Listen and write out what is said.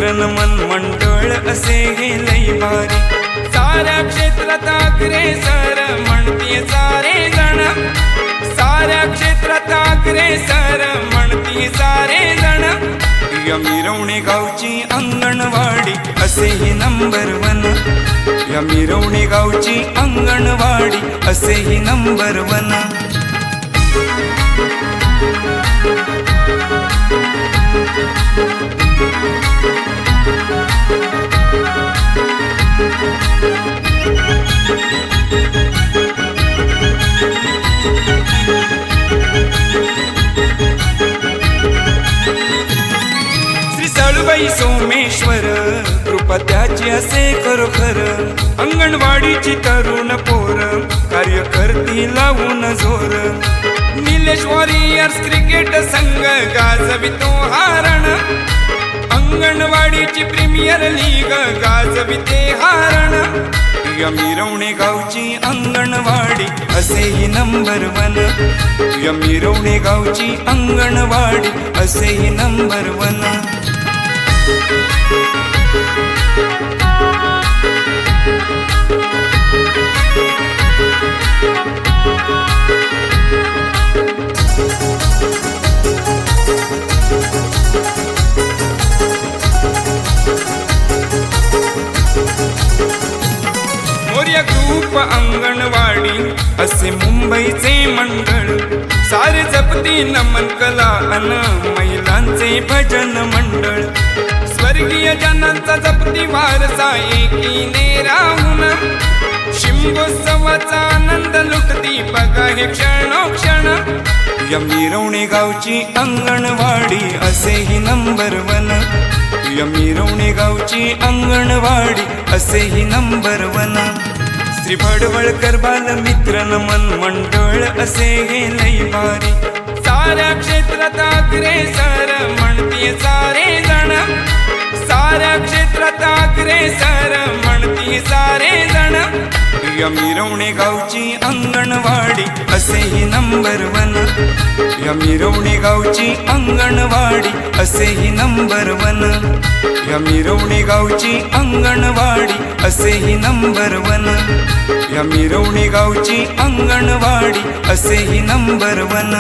न मन मंडळ असे हे लई भारी। साऱ्या क्षेत्रात अग्रेसर म्हणती सारे जण, साऱ्या क्षेत्रात अग्रेसर म्हणती सारे जण। या मिरवणे गावची अंगणवाडी असे ही नंबर वन, या मिरवणे गावची अंगणवाडी असे ही नंबर वन। सळुबाई सोमेश्वर कृपा त्याची असे खरोखर। अंगणवाडीची तरुण पोर कार्य करती लावून जोर। निलेश वॉरियर्स क्रिकेट संघ गाजवितो हारण, अंगणवाडीची प्रीमियर लीग गाजविते हारण। या मिरवणे गावची अंगणवाडी असे ही नंबर वन, या मिरवणे गावची अंगणवाडी असे ही number one. Morya group anganwadi असे मुंबईचे मंडळ। सारे जपती नमन कला अन महिलांचे भजन मंडळ। स्वर्गीय जनांचा जपती वारसा एकीने राहून, शिमगोत्सवाचा आनंद लुटती बघा हे क्षणोक्षण। या मिरवणे गावची अंगणवाडी असे ही नंबर वन, या मिरवणे गावची अंगणवाडी असे ही नंबर वन। श्री भडवळकर बालमित्र नमन मंडळ असे हे लई भारी। साऱ्या क्षेत्रात अग्रेसर म्हणती सारे जण, साऱ्या क्षेत्रात अग्रेसर म्हणती सारे जण। या मिरवणे गावची अंगणवाडी असे ही नंबर वन, या मिरवणे गावची अंगणवाडी असे ही नंबर वन, या मिरवणे गावची अंगणवाडी असे ही नंबर वन, या मिरवणे गावची अंगणवाडी असे ही नंबर वन।